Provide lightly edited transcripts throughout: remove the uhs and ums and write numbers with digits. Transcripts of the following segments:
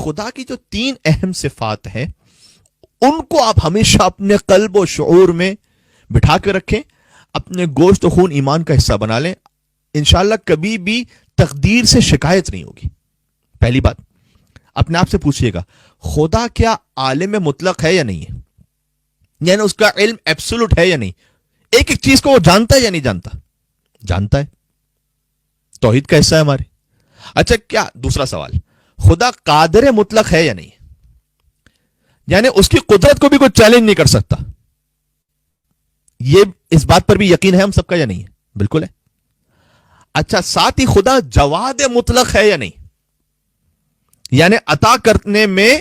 خدا کی جو 3 اہم صفات ہیں ان کو آپ ہمیشہ اپنے قلب و شعور میں بٹھا کے رکھیں، اپنے گوشت و خون ایمان کا حصہ بنا لیں، انشاءاللہ کبھی بھی تقدیر سے شکایت نہیں ہوگی۔ پہلی بات، اپنے آپ سے پوچھئے گا خدا کیا عالم مطلق ہے یا نہیں ہے، یعنی اس کا علم ایبسولوٹ ہے یا نہیں، ایک ایک چیز کو وہ جانتا ہے یا نہیں جانتا؟ جانتا ہے، توحید کا حصہ ہے ہمارے۔ اچھا، کیا دوسرا سوال، خدا قادر مطلق ہے یا نہیں، یعنی اس کی قدرت کو بھی کوئی چیلنج نہیں کر سکتا، یہ اس بات پر بھی یقین ہے ہم سب کا یا نہیں ہے؟ بالکل ہے۔ اچھا، ساتھ ہی خدا جواد مطلق ہے یا نہیں، یعنی عطا کرنے میں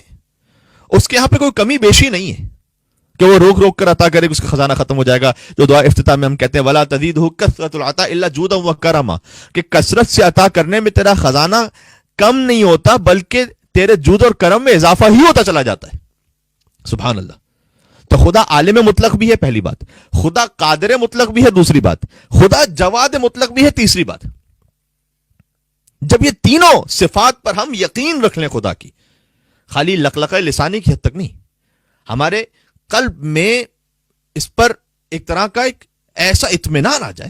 اس کے یہاں پہ کوئی کمی بیشی نہیں ہے کہ وہ روک روک کر عطا کرے کہ اس کا خزانہ ختم ہو جائے گا، جو دعا افتتاح میں ہم کہتے ہیں وَلَا تَزِيدُهُ كَثْرَةُ الْعَطَاءِ إِلَّا جُودًا وَكَرَمًا، کہ کثرت سے عطا کرنے میں تیرا خزانہ کم نہیں ہوتا بلکہ تیرے جود اور کرم میں اضافہ ہی ہوتا چلا جاتا ہے۔ سبحان اللہ۔ تو خدا عالم مطلق بھی ہے، پہلی بات، خدا قادر مطلق بھی ہے، دوسری بات، خدا جواد مطلق بھی ہے، تیسری بات۔ جب یہ تینوں صفات پر ہم یقین رکھ لیں خدا کی، خالی لقلقہ لسانی کی حد تک نہیں، ہمارے قلب میں اس پر ایک طرح کا ایک ایسا اطمینان آ جائے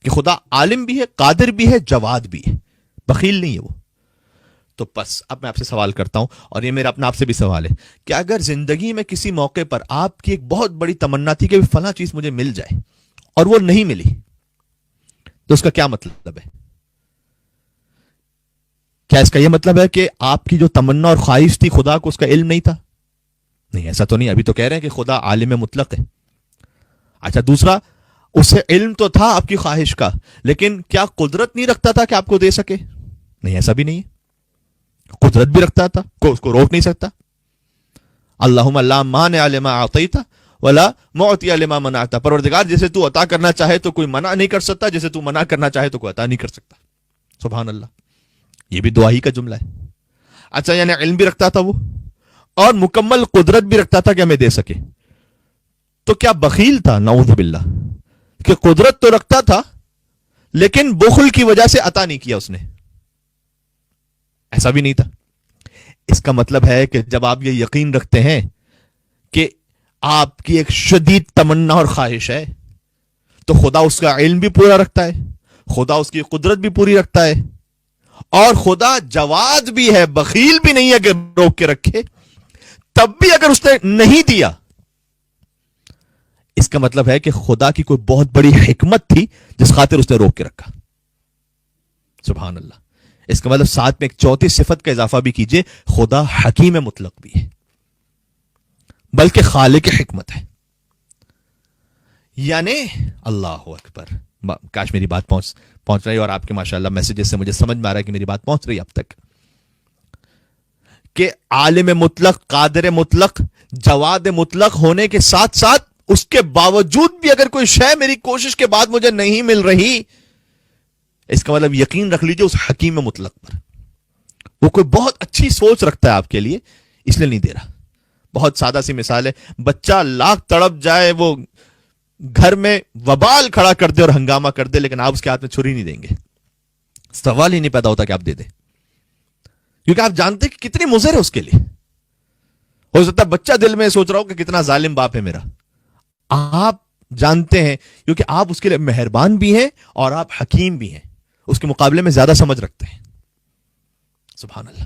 کہ خدا عالم بھی ہے، قادر بھی ہے، جواد بھی ہے، بخیل نہیں ہے وہ، تو بس اب میں آپ سے سوال کرتا ہوں، اور یہ میرا اپنا آپ سے بھی سوال ہے کہ اگر زندگی میں کسی موقع پر آپ کی ایک بہت بڑی تمنا تھی کہ فلاں چیز مجھے مل جائے اور وہ نہیں ملی، تو اس کا کیا مطلب ہے؟ کیا اس کا یہ مطلب ہے کہ آپ کی جو تمنا اور خواہش تھی خدا کو اس کا علم نہیں تھا؟ نہیں، ایسا تو نہیں، ابھی تو کہہ رہے ہیں کہ خدا عالم مطلق ہے۔ اچھا، دوسرا، اسے علم تو تھا آپ کی خواہش کا، لیکن کیا قدرت نہیں رکھتا تھا کہ آپ کو دے سکے؟ نہیں، ایسا بھی نہیں ہے، قدرت بھی رکھتا تھا، اس کو روک نہیں سکتا۔ اللہم لا مانع لما اعطیت ولا معطی لما منعت، پروردگار جیسے تو عطا کرنا چاہے تو کوئی منع نہیں کر سکتا، جیسے تو منع کرنا چاہے تو کوئی عطا نہیں کر سکتا۔ سبحان اللہ، یہ بھی دعا ہی کا جملہ ہے۔ اچھا، یعنی علم بھی رکھتا تھا وہ اور مکمل قدرت بھی رکھتا تھا کہ ہمیں دے سکے، تو کیا بخیل تھا؟ نعوذ باللہ، کہ قدرت تو رکھتا تھا لیکن بخل کی وجہ سے عطا نہیں کیا اس نے؟ ایسا بھی نہیں تھا۔ اس کا مطلب ہے کہ جب آپ یہ یقین رکھتے ہیں کہ آپ کی ایک شدید تمنا اور خواہش ہے تو خدا اس کا علم بھی پورا رکھتا ہے، خدا اس کی قدرت بھی پوری رکھتا ہے، اور خدا جواد بھی ہے، بخیل بھی نہیں ہے کہ روک کے رکھے، تب بھی اگر اس نے نہیں دیا، اس کا مطلب ہے کہ خدا کی کوئی بہت بڑی حکمت تھی جس خاطر اس نے روک کے رکھا۔ سبحان اللہ۔ اس کا مطلب ساتھ میں ایک چوتھی صفت کا اضافہ بھی کیجئے، خدا حکیم مطلق بھی ہے، بلکہ خالق حکمت ہے۔ یعنی اللہ اکبر، کاش میری بات پہنچ رہی، اور آپ کے ماشاءاللہ میسیجز سے مجھے سمجھ میں آ رہا ہے کہ میری بات پہنچ رہی ہے اب تک، کہ عالم مطلق، قادر مطلق، جواد مطلق ہونے کے ساتھ ساتھ اس کے باوجود بھی اگر کوئی شے میری کوشش کے بعد مجھے نہیں مل رہی، اس کا مطلب یقین رکھ لیجئے اس حکیم مطلق پر، وہ کوئی بہت اچھی سوچ رکھتا ہے آپ کے لیے، اس لیے نہیں دے رہا۔ بہت سادہ سی مثال ہے، بچہ لاکھ تڑپ جائے، وہ گھر میں وبال کھڑا کر دے اور ہنگامہ کر دے، لیکن آپ اس کے ہاتھ میں چھری نہیں دیں گے، سوال ہی نہیں پیدا ہوتا کہ آپ دے دیں، کیونکہ آپ جانتے کہ کتنی مضر ہے اس کے لیے۔ ہو سکتا ہے بچہ دل میں سوچ رہا ہو کہ کتنا ظالم باپ ہے میرا، آپ جانتے ہیں کیونکہ آپ اس کے لیے مہربان بھی ہیں اور آپ حکیم بھی ہیں، اس کے مقابلے میں زیادہ سمجھ رکھتے ہیں۔ سبحان اللہ۔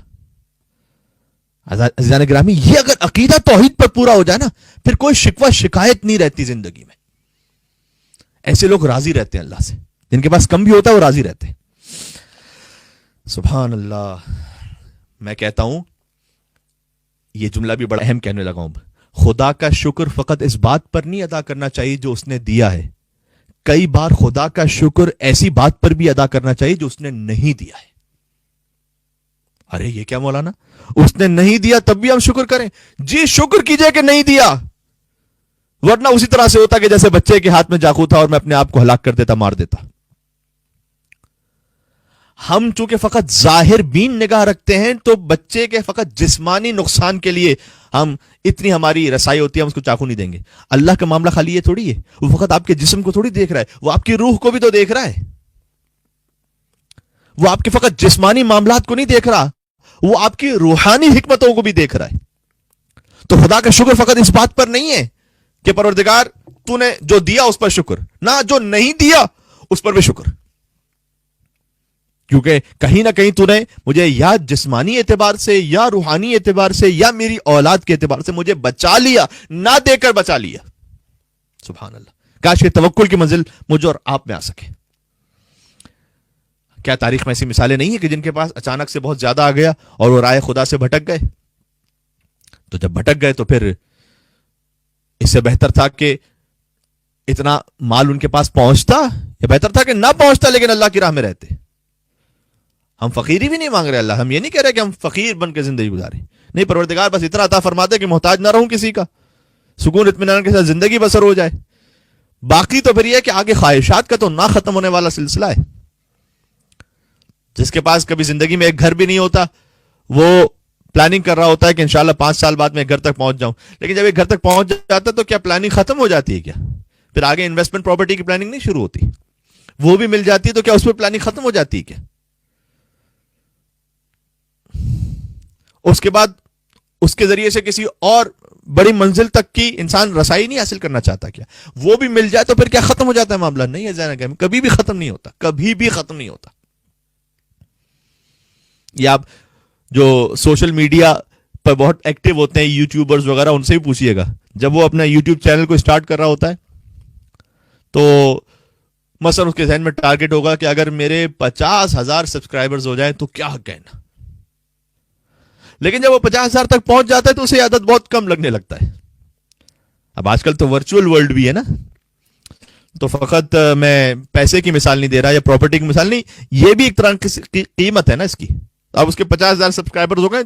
عزیزان گرامی، یہ اگر عقیدہ توحید پر پورا ہو جائے نا، پھر کوئی شکوہ شکایت نہیں رہتی زندگی میں۔ ایسے لوگ راضی رہتے ہیں اللہ سے، جن کے پاس کم بھی ہوتا ہے وہ راضی رہتے ہیں۔ سبحان اللہ۔ میں کہتا ہوں، یہ جملہ بھی بڑا اہم کہنے لگا ہوں، خدا کا شکر فقط اس بات پر نہیں ادا کرنا چاہیے جو اس نے دیا ہے، کئی بار خدا کا شکر ایسی بات پر بھی ادا کرنا چاہیے جو اس نے نہیں دیا ہے۔ ارے یہ کیا مولانا، اس نے نہیں دیا تب بھی ہم شکر کریں؟ جی شکر کیجئے کہ نہیں دیا، ورنہ اسی طرح سے ہوتا کہ جیسے بچے کے ہاتھ میں چاقو تھا اور میں اپنے آپ کو ہلاک کر دیتا، مار دیتا۔ ہم چونکہ فقط ظاہر بین نگاہ رکھتے ہیں تو بچے کے فقط جسمانی نقصان کے لیے ہم اتنی ہماری رسائی ہوتی ہے، ہم اس کو چاقو نہیں دیں گے۔ اللہ کا معاملہ خالی یہ تھوڑی ہے، وہ فقط آپ کے جسم کو تھوڑی دیکھ رہا ہے، وہ آپ کی روح کو بھی تو دیکھ رہا ہے۔ وہ آپ کے فقط جسمانی معاملات کو نہیں دیکھ رہا، وہ آپ کی روحانی حکمتوں کو بھی دیکھ رہا ہے. تو خدا کا شکر فقط اس بات پر نہیں ہے کہ پروردگار تو نے جو دیا اس پر شکر، نہ جو نہیں دیا اس پر بھی شکر، کیونکہ کہیں نہ کہیں تو نے مجھے یا جسمانی اعتبار سے یا روحانی اعتبار سے یا میری اولاد کے اعتبار سے مجھے بچا لیا، نہ دے کر بچا لیا. سبحان اللہ. کاش یہ توکل کی منزل مجھ اور آپ میں آ سکے. کیا تاریخ میں ایسی مثالیں نہیں ہیں کہ جن کے پاس اچانک سے بہت زیادہ آ گیا اور وہ رائے خدا سے بھٹک گئے؟ تو جب بھٹک گئے تو پھر اس سے بہتر تھا کہ اتنا مال ان کے پاس پہنچتا، یا بہتر تھا کہ نہ پہنچتا لیکن اللہ کی راہ میں رہتے. ہم فقیری بھی نہیں مانگ رہے اللہ، ہم یہ نہیں کہہ رہے کہ ہم فقیر بن کے زندگی گزارے. نہیں، پروردگار بس اتنا عطا فرما دے کہ محتاج نہ رہوں کسی کا، سکون اطمینان کے ساتھ زندگی بسر ہو جائے. باقی تو پھر یہ کہ آگے خواہشات کا تو نہ ختم ہونے والا سلسلہ ہے. جس کے پاس کبھی زندگی میں ایک گھر بھی نہیں ہوتا وہ پلاننگ کر رہا ہوتا ہے کہ انشاءاللہ 5 سال بعد میں ایک گھر تک پہنچ جاؤں. لیکن جب ایک گھر تک پہنچ جاتا ہے تو کیا پلاننگ ختم ہو جاتی ہے؟ کیا پھر آگے انویسٹمنٹ پراپرٹی کی پلاننگ نہیں شروع ہوتی؟ وہ بھی مل جاتی ہے تو کیا اس پہ پلاننگ ختم ہو جاتی ہے؟ کیا اس کے بعد اس کے ذریعے سے کسی اور بڑی منزل تک کی انسان رسائی نہیں حاصل کرنا چاہتا؟ کیا وہ بھی مل جائے تو پھر کیا ختم ہو جاتا ہے معاملہ؟ نہیں ہے زینا، کبھی بھی ختم نہیں ہوتا، کبھی بھی ختم نہیں ہوتا. یا آپ جو سوشل میڈیا پر بہت ایکٹیو ہوتے ہیں یوٹیوبرز وغیرہ، ان سے بھی پوچھئے گا جب وہ اپنا یوٹیوب چینل کو اسٹارٹ کر رہا ہوتا ہے تو مثلا اس کے ذہن میں ٹارگٹ ہوگا کہ اگر میرے 50,000 سبسکرائبرز ہو جائیں تو کیا کہنا. لیکن جب وہ 50,000 تک پہنچ جاتا ہے تو اسے عادت بہت کم لگنے لگتا ہے. اب آج کل تو ورچوئل ورلڈ بھی ہے نا، تو فقط میں پیسے کی مثال نہیں دے رہا یا پراپرٹی کی مثال نہیں، یہ بھی ایک طرح کی قیمت ہے نا اس کی. اب اس کے 50,000 سبسکرائبرز ہو گئے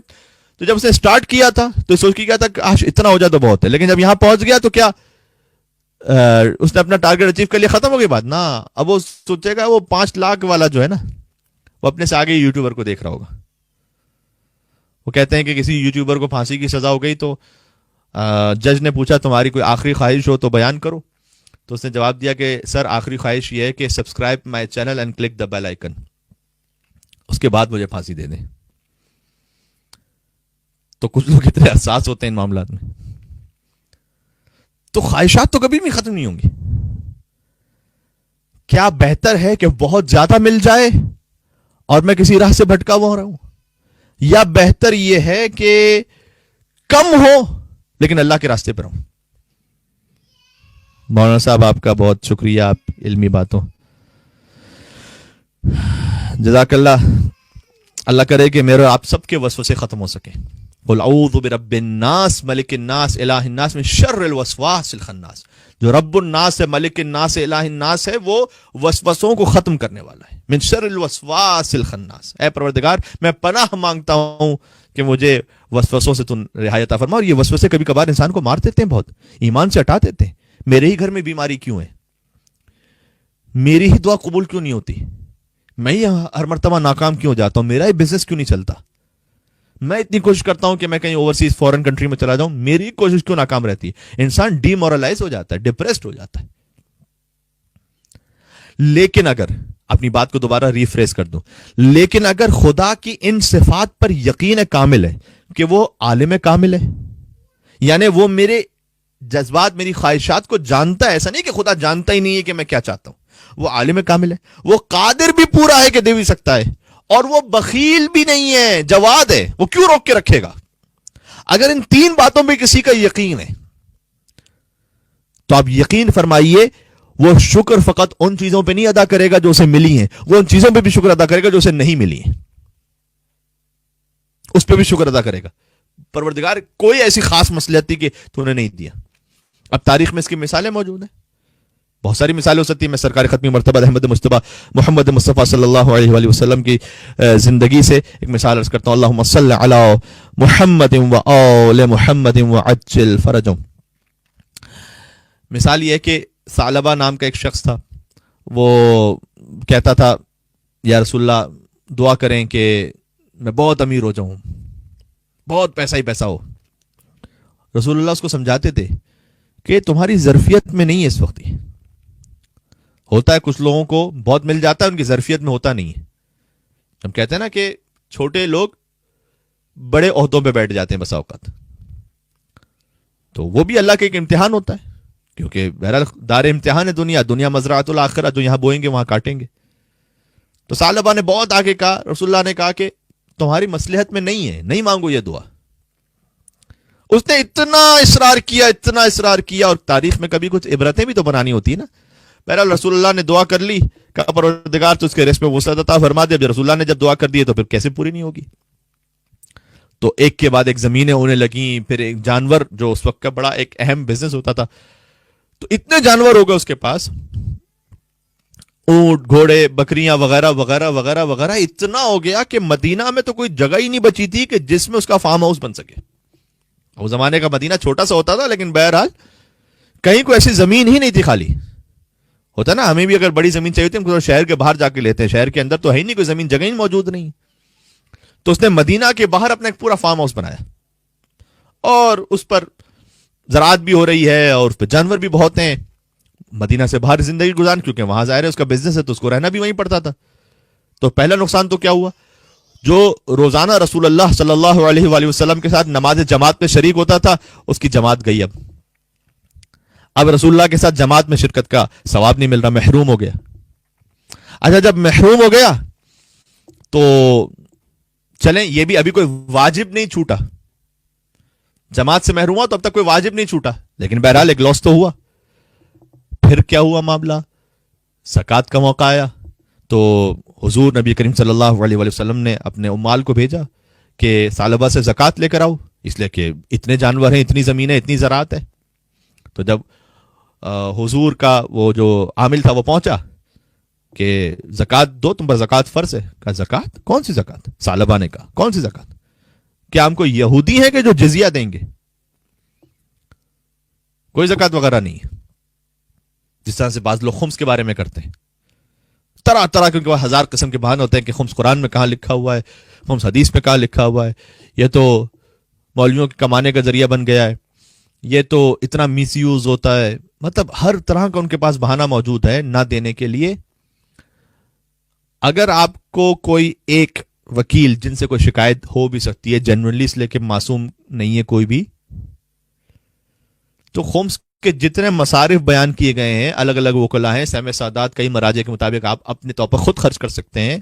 تو جب اس نے سٹارٹ کیا تھا تو سوچ کے کیا تھا کہ اتنا ہو جائے تو بہت ہے، لیکن جب یہاں پہنچ گیا تو کیا اس نے اپنا ٹارگٹ اچیو کر لیا، ختم ہو گئی بات نا. اب وہ سوچے گا وہ 5 لاکھ والا جو ہے نا وہ اپنے سے آگے یوٹیوبر کو دیکھ رہا ہوگا. وہ کہتے ہیں کہ کسی یوٹیوبر کو پھانسی کی سزا ہو گئی تو جج نے پوچھا تمہاری کوئی آخری خواہش ہو تو بیان کرو. تو اس نے جواب دیا کہ سر آخری خواہش یہ ہے کہ subscribe my channel and click the bell icon, اس کے بعد مجھے پھانسی دے دیں. تو کچھ لوگ اتنے حساس ہوتے ہیں ان معاملات میں. تو خواہشات تو کبھی بھی ختم نہیں ہوں گی. کیا بہتر ہے کہ بہت زیادہ مل جائے اور میں کسی راہ سے بھٹکا ہوا رہوں، یا بہتر یہ ہے کہ کم ہو لیکن اللہ کے راستے پر ہوں؟ مولانا صاحب آپ کا بہت شکریہ، آپ علمی باتوں، جزاک اللہ. اللہ کرے کہ میرے آپ سب کے وسوسے ختم ہو سکیں. قل اعوذ برب الناس ملک الناس الہ الناس من شر الوسواس الخناس. جو رب الناس ہے، ملک الناس ہے، الہ الناس ہے، وہ وسوسوں کو ختم کرنے والا ہے. من شر الوسواس الخناس. اے پروردگار میں پناہ مانگتا ہوں کہ مجھے وسوسوں سے تم رہائی عطا فرما. اور یہ وسوسے کبھی کبھار انسان کو مار دیتے ہیں، بہت ایمان سے ہٹا دیتے ہیں. میرے ہی گھر میں بیماری کیوں ہے؟ میری ہی دعا قبول کیوں نہیں ہوتی؟ میں ہی ہر مرتبہ ناکام کیوں ہو جاتا ہوں؟ میرا ہی بزنس کیوں نہیں چلتا؟ میں اتنی کوشش کرتا ہوں کہ میں کہیں اوورسیز فورن کنٹری میں چلا جاؤں، میری کوشش کیوں ناکام رہتی ہے؟ انسان ڈی مورلائز ہو جاتا ہے، ڈپریسڈ ہو جاتا ہے. لیکن اگر اپنی بات کو دوبارہ ریفریز کر دوں، لیکن اگر خدا کی ان صفات پر یقین کامل ہے کہ وہ عالم کامل ہے، یعنی وہ میرے جذبات، میری خواہشات کو جانتا ہے. ایسا نہیں کہ خدا جانتا ہی نہیں ہے کہ میں کیا چاہتا ہوں. وہ عالم کامل ہے، وہ قادر بھی پورا ہے کہ دے بھی سکتا ہے، اور وہ بخیل بھی نہیں ہے، جواد ہے. وہ کیوں روک کے رکھے گا؟ اگر ان 3 باتوں پہ کسی کا یقین ہے تو آپ یقین فرمائیے وہ شکر فقط ان چیزوں پہ نہیں ادا کرے گا جو اسے ملی ہیں، وہ ان چیزوں پہ بھی شکر ادا کرے گا جو اسے نہیں ملی ہیں. اس پہ بھی شکر ادا کرے گا. پروردگار کوئی ایسی خاص مصلحت تھی کہ تو نے نہیں دیا. اب تاریخ میں اس کی مثالیں موجود ہیں، بہت ساری مثالیں ہو سکتی ہیں. میں سرکار ختمی مرتبہ احمد مصطفیٰ محمد مصطفیٰ صلی اللہ علیہ وآلہ وسلم کی زندگی سے ایک مثال عرض کرتا ہوں. اللہم صلی علی محمد و آل محمد وعجل فرجهم. مثال یہ ہے کہ ثعلبہ نام کا ایک شخص تھا. وہ کہتا تھا یا رسول اللہ دعا کریں کہ میں بہت امیر ہو جاؤں، بہت پیسہ ہی پیسہ ہو. رسول اللہ اس کو سمجھاتے تھے کہ تمہاری ظرفیت میں نہیں ہے اس وقت. ہوتا ہے کچھ لوگوں کو بہت مل جاتا ہے، ان کی ظرفیت میں ہوتا نہیں ہے. ہم کہتے ہیں نا کہ چھوٹے لوگ بڑے عہدوں پہ بیٹھ جاتے ہیں بسا اوقات. تو وہ بھی اللہ کا ایک امتحان ہوتا ہے, کیونکہ بہرحال دار امتحان ہے دنیا, دنیا مزرعۃ الآخرہ, جو یہاں بوئیں گے وہاں کاٹیں گے. تو ثعلبہ نے بہت آگے کہا, رسول اللہ نے کہا کہ تمہاری مصلحت میں نہیں ہے, نہیں مانگو یہ دعا. اس نے اتنا اصرار کیا, اور تاریخ میں کبھی کچھ عبرتیں بھی تو بنانی ہوتی ہے نا. بہرحال رسول اللہ نے دعا کر لی, کہا پروردگار تو اس کے رزق میں وسعت عطا فرما دے. جب رسول اللہ نے جب دعا کر دی تو پھر کیسے پوری نہیں ہوگی. تو ایک کے بعد ایک زمینیں ہونے لگیں, پھر ایک جانور, جو اس وقت کا بڑا ایک اہم بزنس ہوتا تھا, تو اتنے جانور ہو گئے اس کے پاس, اونٹ, گھوڑے, بکریاں وغیرہ وغیرہ وغیرہ وغیرہ, اتنا ہو گیا کہ مدینہ میں تو کوئی جگہ ہی نہیں بچی تھی کہ جس میں اس کا فارم ہاؤس بن سکے. وہ زمانے کا مدینہ چھوٹا سا ہوتا تھا, لیکن بہرحال کہیں کوئی ایسی زمین ہی نہیں تھی خالی. ہوتا نا, ہمیں بھی اگر بڑی زمین چاہیے ہوتی ہے ہم کو شہر کے باہر جا کے لیتے ہیں, شہر کے اندر تو ہے ہی نہیں کوئی زمین, جگہ ہی موجود نہیں. تو اس نے مدینہ کے باہر اپنا ایک پورا فارم ہاؤس بنایا, اور اس پر زراعت بھی ہو رہی ہے, اور اس پہ جانور بھی بہت ہیں. مدینہ سے باہر زندگی گزارن, کیونکہ وہاں ظاہر ہے اس کا بزنس ہے, تو اس کو رہنا بھی وہیں پڑتا تھا. تو پہلا نقصان تو کیا ہوا, جو روزانہ رسول اللہ صلی اللہ علیہ وآلہ وسلم کے ساتھ نماز جماعت میں شریک ہوتا تھا, اس کی جماعت گئی. اب رسول اللہ کے ساتھ جماعت میں شرکت کا ثواب نہیں مل رہا, محروم ہو گیا. اچھا, جب محروم ہو گیا تو چلیں, یہ بھی ابھی کوئی واجب نہیں چھوٹا, جماعت سے محروم ہوا تو اب تک کوئی واجب نہیں چھوٹا, لیکن بہرحال ایک لاس تو ہوا. پھر کیا ہوا معاملہ, زکوٰۃ کا موقع آیا. تو حضور نبی کریم صلی اللہ علیہ وآلہ وسلم نے اپنے امال کو بھیجا کہ ثعلبہ سے زکوٰۃ لے کر آؤ, اس لیے کہ اتنے جانور ہیں, اتنی زمینیں, اتنی زراعت ہے. تو جب حضور کا وہ جو عامل تھا وہ پہنچا کہ زکوٰۃ دو, تم پر زکوٰۃ فرض ہے. کہا زکوٰۃ, کون سی زکوٰۃ؟ ثعلبہ نے کہا کون سی زکوٰۃ؟ کیا ہم کو یہودی ہیں کہ جو جزیہ دیں گے؟ کوئی زکوٰۃ وغیرہ نہیں ہے. جس طرح سے بعض لوگ خمس کے بارے میں کرتے ہیں, طرح طرح کے ہزار قسم کے بہانے ہوتے ہیں کہ خمس قرآن میں کہاں لکھا ہوا ہے, خمس حدیث میں کہاں لکھا ہوا ہے, یہ تو مولویوں کے کمانے کا ذریعہ بن گیا ہے, یہ تو اتنا مس یوز ہوتا ہے. مطلب ہر طرح کا ان کے پاس بہانہ موجود ہے نہ دینے کے لیے. اگر آپ کو کوئی ایک وکیل جن سے کوئی شکایت ہو بھی سکتی ہے جنرلی, اس لیے کہ معصوم نہیں ہے کوئی بھی, تو خمس کے جتنے مصارف بیان کیے گئے ہیں, الگ الگ وکلا ہیں, سہم سادات کئی مراجع کے مطابق آپ اپنے طور پر خود خرچ کر سکتے ہیں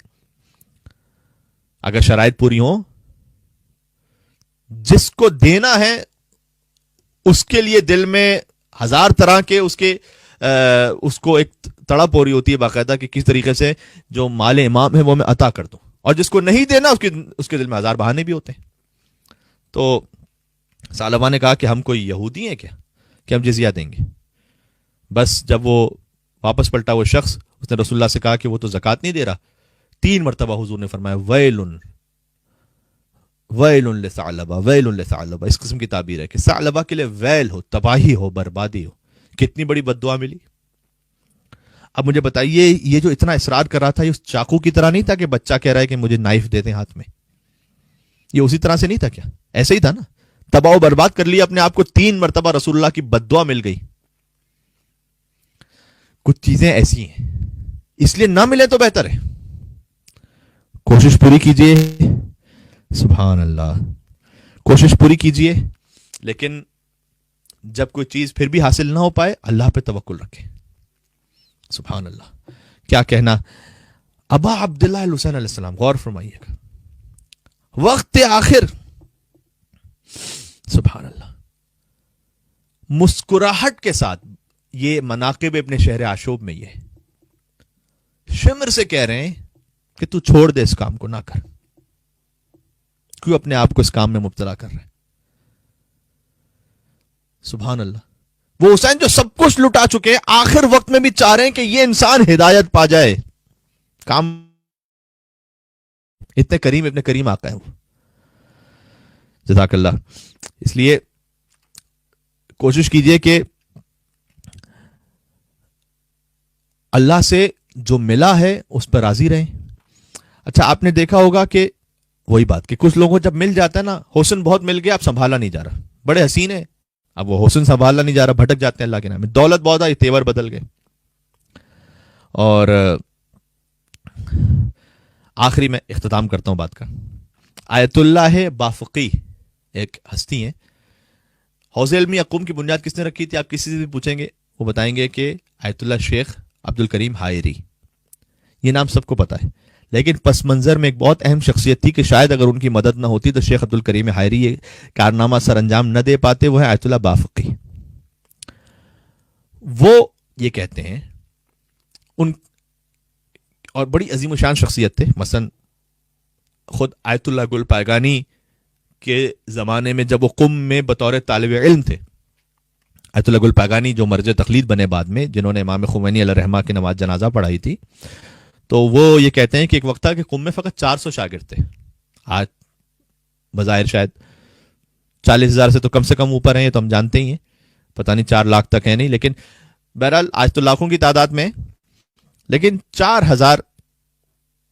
اگر شرائط پوری ہوں. جس کو دینا ہے اس کے لیے دل میں ہزار طرح کے اس کو ایک تڑپ ہو رہی ہوتی ہے باقاعدہ کہ کس طریقے سے جو مال امام ہے وہ میں عطا کر دوں, اور جس کو نہیں دینا اس کے دل میں ہزار بہانے بھی ہوتے ہیں. تو ثعلبہ نے کہا کہ ہم کوئی یہودی ہیں کیا کہ ہم جزیہ دیں گے؟ بس جب وہ واپس پلٹا وہ شخص, اس نے رسول اللہ سے کہا کہ وہ تو زکوٰۃ نہیں دے رہا. 3 مرتبہ حضور نے فرمایا ویل ویل لثعلبہ, ویل لثعلبہ. اس قسم کی تعبیر ہے کہ ثعلبہ کے لیے ویل ہو, تباہی ہو, بربادی ہو. کتنی بڑی بد دعا ملی. اب مجھے بتائیے, یہ جو اتنا اصرار کر رہا تھا, یہ اس چاقو کی طرح نہیں تھا کہ بچہ کہہ رہا ہے کہ مجھے نائف دے دیں ہاتھ میں. یہ اسی طرح سے نہیں تھا کیا؟ ایسے ہی تھا نا, تباہ و برباد کر لیا اپنے آپ کو. 3 مرتبہ رسول اللہ کی بد دعا مل گئی. کچھ چیزیں ایسی ہیں, اس لیے نہ ملے تو بہتر ہے. کوشش پوری کیجئے, سبحان اللہ, کوشش پوری کیجئے, لیکن جب کوئی چیز پھر بھی حاصل نہ ہو پائے, اللہ پہ توکل رکھیں. سبحان اللہ, کیا کہنا. ابا عبداللہ الحسین علیہ السلام, غور فرمائیے گا, وقت آخر, سبحان اللہ, مسکراہٹ کے ساتھ, یہ مناقب اپنے شہر عاشوب میں یہ شمر سے کہہ رہے ہیں کہ تو چھوڑ دے اس کام کو, نہ کر. کیوں اپنے آپ کو اس کام میں مبتلا کر رہے ہیں؟ سبحان اللہ. وہ حسین جو سب کچھ لٹا چکے ہیں, آخر وقت میں بھی چاہ رہے ہیں کہ یہ انسان ہدایت پا جائے. کام اتنے کریم آقا ہے وہ, جزاک اللہ. اس لیے کوشش کیجئے کہ اللہ سے جو ملا ہے اس پر راضی رہیں. اچھا, آپ نے دیکھا ہوگا کہ وہی بات کہ کچھ لوگوں کو جب مل جاتا ہے نا, حسن بہت مل گیا, اب سنبھالا نہیں جا رہا, بڑے حسین ہے, اب وہ حسن سنبھالا نہیں جا رہا, بھٹک جاتے ہیں اللہ کے نام میں. دولت بہت آئی, تیور بدل گئے. اور آخری میں اختتام کرتا ہوں بات کا. آیت اللہ بافقی ایک ہستی ہیں. حوض علم یقوم کی بنیاد کس نے رکھی تھی؟ آپ کسی سے بھی پوچھیں گے وہ بتائیں گے کہ آیت اللہ شیخ عبد الکریم حائری. یہ نام سب کو پتا ہے، لیکن پس منظر میں ایک بہت اہم شخصیت تھی کہ شاید اگر ان کی مدد نہ ہوتی تو شیخ عبد الکریم حائری یہ کارنامہ سر انجام نہ دے پاتے. وہ ہے آیت اللہ بافقی. وہ یہ کہتے ہیں ان اور بڑی عظیم الشان شخصیت تھے. مثلا خود آیت اللہ گل پائگانی کے زمانے میں جب وہ قم میں بطور طالب علم تھے، آیت اللہ گل پائگانی جو مرجع تقلید بنے بعد میں، جنہوں نے امام خمینی علیہ الرحمہ کی نماز جنازہ پڑھائی تھی، تو وہ یہ کہتے ہیں کہ ایک وقت تھا کہ قم میں فقط 400 شاگرد تھے. آج بظاہر شاید 40,000 سے تو کم اوپر ہیں، یہ تو ہم جانتے ہی ہیں، پتہ نہیں 4 لاکھ تک ہے نہیں، لیکن بہرحال آج تو لاکھوں کی تعداد میں، لیکن 4,000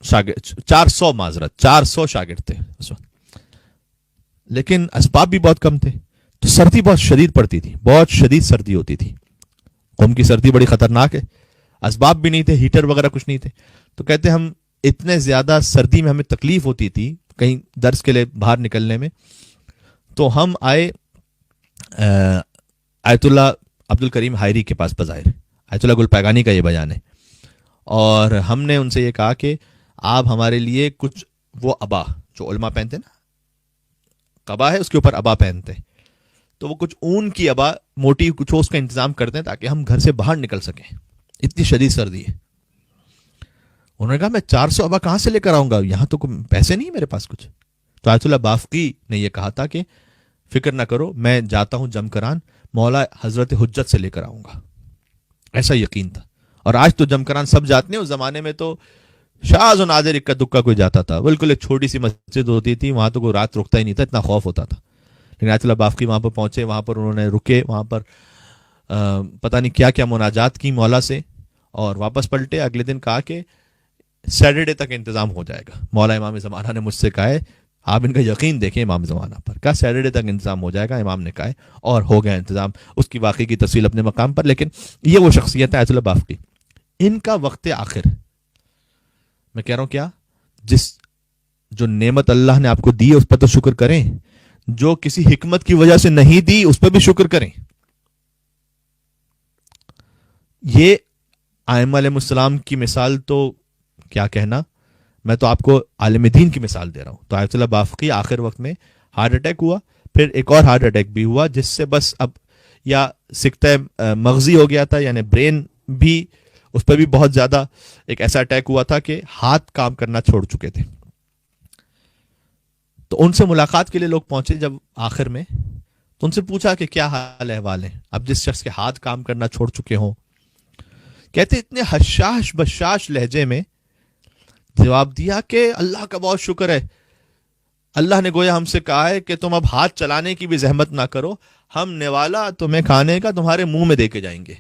شاگرد، 400 شاگرد تھے اس وقت. لیکن اسباب بھی بہت کم تھے، تو سردی بہت شدید پڑتی تھی، بہت شدید سردی ہوتی تھی. قم کی سردی بڑی خطرناک ہے، اسباب بھی نہیں تھے، ہیٹر وغیرہ کچھ نہیں تھے. تو کہتے ہم اتنے زیادہ سردی میں ہمیں تکلیف ہوتی تھی کہیں درس کے لیے باہر نکلنے میں، تو ہم آئے آیت اللہ عبد الکریم حائری کے پاس. بظاہر آیت اللہ گل پائگانی کا یہ بیان ہے، اور ہم نے ان سے یہ کہا کہ آپ ہمارے لیے کچھ وہ ابا جو علماء پہنتے نا، قبا ہے اس کے اوپر ابا پہنتے، تو وہ کچھ اون کی ابا موٹی کچھ اس کا انتظام کرتے ہیں تاکہ ہم گھر سے باہر نکل سکیں، اتنی شدید سردی ہے. انہوں نے کہا میں 400 ابا کہاں سے لے کر آؤں گا، یہاں تو پیسے نہیں میرے پاس کچھ. تو آیت اللہ بافقی نے یہ کہا تھا کہ فکر نہ کرو، میں جاتا ہوں جمکران، مولا حضرت حجت سے لے کر آؤں گا. ایسا یقین تھا. اور آج تو جمکران سب جاتے ہیں، اس زمانے میں تو شاذ و نادر اکا دکا کوئی جاتا تھا. بالکل ایک چھوٹی سی مسجد ہوتی تھی، وہاں تو کوئی رات رکتا ہی نہیں تھا، اتنا خوف ہوتا تھا. لیکن آیت اللہ بافقی وہاں پر پہنچے، وہاں پر انہوں نے رکے، وہاں پر پتہ نہیں کیا کیا مناجات کی مولا سے، اور واپس پلٹے. اگلے دن کہا کہ سیٹرڈے تک انتظام ہو جائے گا. مولا امام زمانہ نے مجھ سے کہا ہے، آپ ان کا یقین دیکھیں امام زمانہ پر، کہا سیٹرڈے تک انتظام ہو جائے گا. امام نے کہا ہے اور ہو گیا انتظام. اس کی واقعی کی تفصیل اپنے مقام پر. لیکن یہ وہ شخصیت ہے آیت اللہ بافقی. ان کا وقت آخر، میں کہہ رہا ہوں کیا، جو نعمت اللہ نے آپ کو دی اس پر تو شکر کریں، جو کسی حکمت کی وجہ سے نہیں دی اس پر بھی شکر کریں. یہ ائمہ علیہ السلام کی مثال تو کیا کہنا، میں تو آپ کو عالم دین کی مثال دے رہا ہوں. تو آیت اللہ بافقی آخر وقت میں ہارٹ اٹیک ہوا، پھر ایک اور ہارٹ اٹیک بھی ہوا، جس سے بس اب یا سکتہ مغزی ہو گیا تھا، یعنی برین بھی، اس پہ بھی بہت زیادہ ایک ایسا اٹیک ہوا تھا کہ ہاتھ کام کرنا چھوڑ چکے تھے. تو ان سے ملاقات کے لیے لوگ پہنچے جب آخر میں، تو ان سے پوچھا کہ کیا حال احوال ہے اب جس شخص کے ہاتھ کام کرنا چھوڑ چکے ہوں. کہتے اتنے حشاش بشاش لہجے میں جواب دیا کہ اللہ کا بہت شکر ہے، اللہ نے گویا ہم سے کہا ہے کہ تم اب ہاتھ چلانے کی بھی زحمت نہ کرو، ہم نوالا تمہیں کھانے کا تمہارے منہ میں دے کے جائیں گے.